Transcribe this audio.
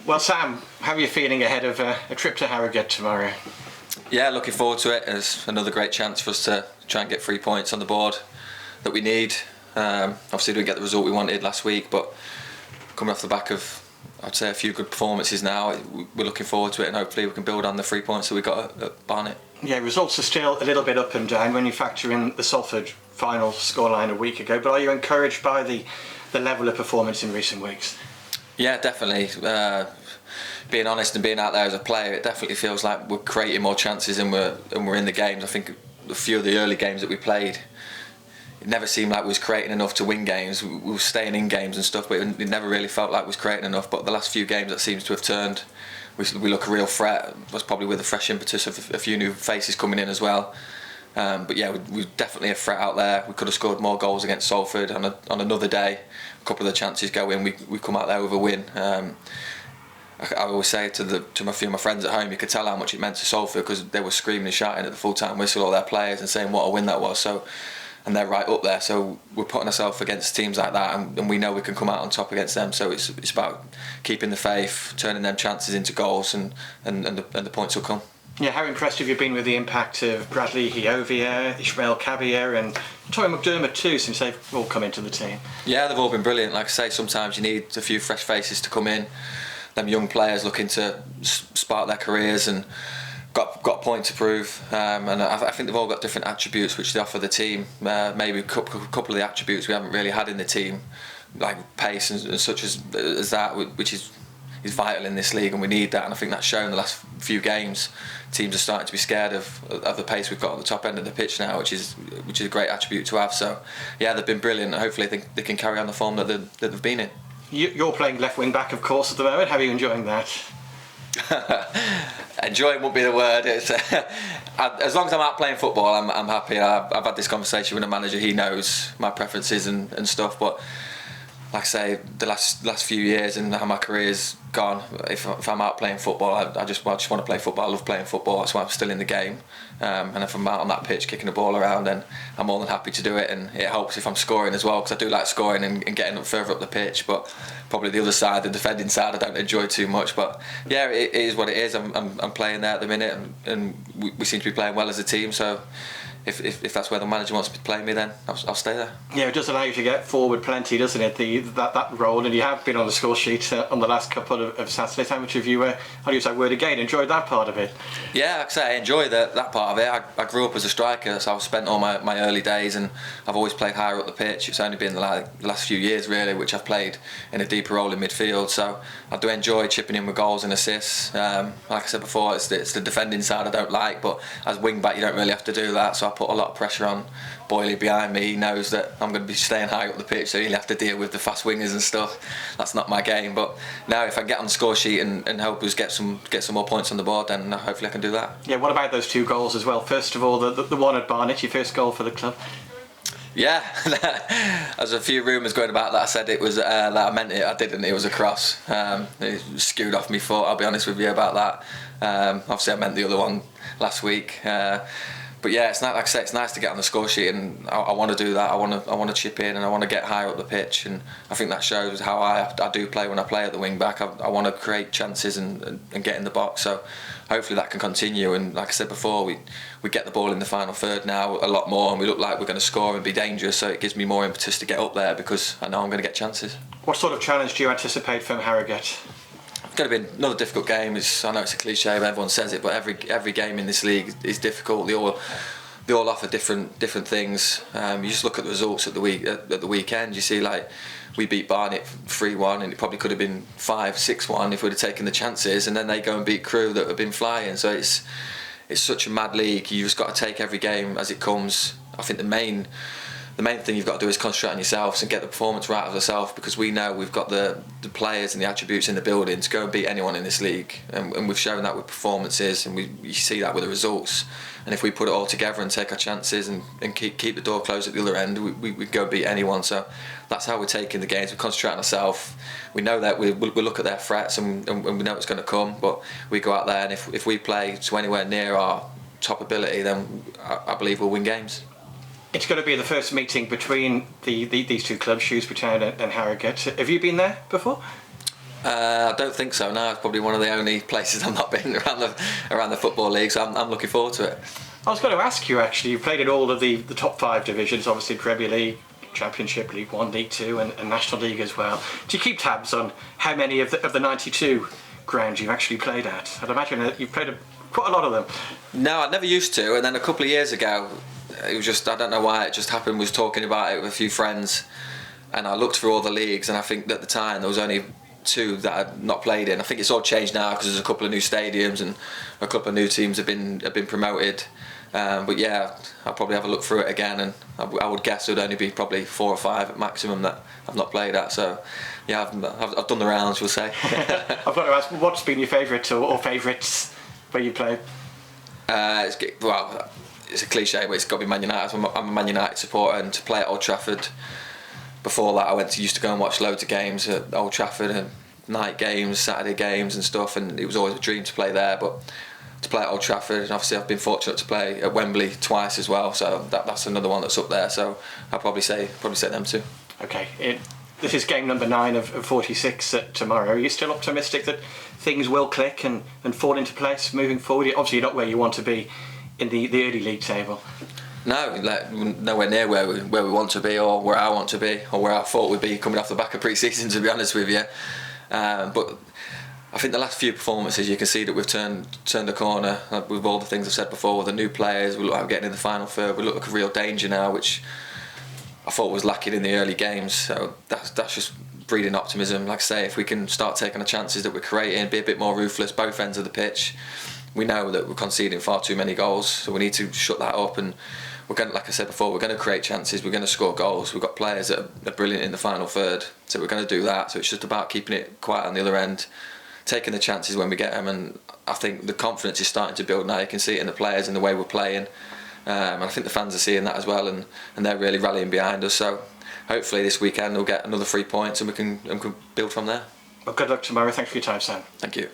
Well, Sam, how are you feeling ahead of a trip to Harrogate tomorrow? Yeah, looking forward to it. It's another great chance for us to try and get 3 points on the board that we need. Obviously, we didn't get the result we wanted last week, but coming off the back of, I'd say, a few good performances now, we're looking forward to it, and hopefully we can build on the 3 points that we got at Barnet. Yeah, results are still a little bit up and down when you factor in the Salford final scoreline a week ago, but are you encouraged by the level of performance in recent weeks? Yeah, definitely. Being honest and being out there as a player, it definitely feels like we're creating more chances and we're in the games. I think a few of the early games that we played, it never seemed like we was creating enough to win games. We were staying in games and stuff, but it never really felt like we was creating enough. But the last few games, that seems to have turned. We look a real threat. That's probably with the fresh impetus of a few new faces coming in as well. But yeah, we're definitely a threat out there. We could have scored more goals against Salford on another day. A couple of the chances go in, we come out there with a win. I always say to a few of my friends at home, you could tell how much it meant to Salford because they were screaming and shouting at the full-time whistle, all their players, and saying what a win that was. So, and they're right up there. So we're putting ourselves against teams like that, and we know we can come out on top against them. So it's about keeping the faith, turning them chances into goals, and the points will come. Yeah, how impressed have you been with the impact of Bradley Hiovia, Ishmael Kabir and Toy McDermott too, since they've all come into the team? Yeah, they've all been brilliant. Like I say, sometimes you need a few fresh faces to come in. Them young players looking to spark their careers and got a point to prove. And I think they've all got different attributes which they offer the team. Maybe a couple of the attributes we haven't really had in the team, like pace and such as that, which is vital in this league, and we need that. And I think that's shown the last few games. Teams are starting to be scared of the pace we've got at the top end of the pitch now, which is a great attribute to have. So yeah, they've been brilliant. Hopefully they can carry on the form that they've been in. You're playing left wing back, of course, at the moment. How are you enjoying that? Enjoying won't be the word. It's, as long as I'm out playing football, I'm happy. I've had this conversation with the manager. He knows my preferences and stuff, but like I say, the last few years and how my career's gone, if I'm out playing football, I just want to play football. I love playing football. That's why I'm still in the game. And if I'm out on that pitch kicking the ball around, then I'm more than happy to do it. And it helps if I'm scoring as well, because I do like scoring and getting further up the pitch. But probably the other side, the defending side, I don't enjoy too much. But yeah, it is what it is. I'm playing there at the minute, and we seem to be playing well as a team. So if that's where the manager wants to play me, then I'll stay there. Yeah, it does allow you to get forward plenty, doesn't it? That role, and you have been on the score sheet on the last couple of Saturdays. How much of you, I'll use that word again, enjoyed that part of it? Yeah, like I say, I enjoy that part of it. I grew up as a striker, so I've spent all my early days, and I've always played higher up the pitch. It's only been the last few years really which I've played in a deeper role in midfield. So I do enjoy chipping in with goals and assists. Like I said before, it's the defending side I don't like, but as wing back you don't really have to do that. So I put a lot of pressure on Boyley behind me. He knows that I'm going to be staying high up the pitch, so he'll have to deal with the fast wingers and stuff. That's not my game. But now if I get on the score sheet and help us get some more points on the board, then hopefully I can do that. Yeah, what about those 2 goals as well? First of all, the one at Barnet, your first goal for the club. Yeah, there's a few rumours going about that I said it was that I meant it. I didn't. It was a cross. It skewed off my foot. I'll be honest with you about that. Obviously I meant the other one last week. But yeah, it's not, like I say, it's nice to get on the score sheet, and I want to do that. I want to chip in, and I want to get higher up the pitch, and I think that shows how I do play when I play at the wing back. I want to create chances and get in the box. So hopefully that can continue. And like I said before, we get the ball in the final third now a lot more, and we look like we're going to score and be dangerous. So it gives me more impetus to get up there because I know I'm going to get chances. What sort of challenge do you anticipate from Harrogate? It's going to be another difficult game. I know it's a cliche, but everyone says it. But every game in this league is difficult. They all offer different things. You just look at the results at the weekend. You see, like, we beat Barnet 3-1, and it probably could have been 5-6-1 if we'd have taken the chances. And then they go and beat Crewe that have been flying. So it's such a mad league. You just got to take every game as it comes. I think the main thing you've got to do is concentrate on yourselves and get the performance right of yourself, because we know we've got the players and the attributes in the building to go and beat anyone in this league, and we've shown that with performances, and you see that with the results. And if we put it all together and take our chances and keep the door closed at the other end, we go and beat anyone. So that's how we're taking the games. We concentrate on ourselves. We know that we look at their threats, and we know it's going to come, but we go out there, and if we play to anywhere near our top ability, then I believe we'll win games. It's going to be the first meeting between these 2 clubs, Shrewsbury Town and Harrogate. Have you been there before? I don't think so. No, it's probably one of the only places I've not been around the football league. So I'm looking forward to it. I was going to ask you actually. You played in all of the top 5 divisions, obviously Premier League, Championship, League One, League Two, and National League as well. Do you keep tabs on how many of the 92 grounds you've actually played at? I'd imagine that you've played quite a lot of them. No, I never used to. And then a couple of years ago, it was just, I don't know why it just happened. Was talking about it with a few friends, and I looked through all the leagues, and I think at the time there was only 2 that I'd not played in. I think it's all changed now because there's a couple of new stadiums and a couple of new teams have been promoted. But yeah, I'll probably have a look through it again, and I would guess it would only be probably 4 or 5 at maximum that I've not played at. So yeah, I've done the rounds, we'll say. I've got to ask, what's been your favourite or favourites where you played? It's a cliche, but it's got to be Man United. I'm a Man United supporter, and to play at Old Trafford. Before that, I used to go and watch loads of games at Old Trafford, and night games, Saturday games and stuff, and it was always a dream to play there. But to play at Old Trafford, and obviously I've been fortunate to play at Wembley twice as well, so that's another one that's up there. So I'll probably say them too. Okay, this is game number 9 of 46 tomorrow. Are you still optimistic that things will click and fall into place moving forward? Obviously, you're not where you want to be in the early league table. No, nowhere near where we want to be, or where I want to be, or where I thought we'd be coming off the back of pre-season, to be honest with you. But I think the last few performances, you can see that we've turned the corner with all the things I've said before. With the new players, we look like we're getting in the final third. We look like a real danger now, which I thought was lacking in the early games. So that's just breeding optimism. Like I say, if we can start taking the chances that we're creating, be a bit more ruthless, both ends of the pitch. We know that we're conceding far too many goals, so we need to shut that up. And we're going, like I said before, we're going to create chances. We're going to score goals. We've got players that are brilliant in the final third, so we're going to do that. So it's just about keeping it quiet on the other end, taking the chances when we get them. And I think the confidence is starting to build now. You can see it in the players and the way we're playing. And I think the fans are seeing that as well, and they're really rallying behind us. So hopefully this weekend we'll get another 3 points, and we can build from there. Well, good luck tomorrow. Thanks for your time, Sam. Thank you.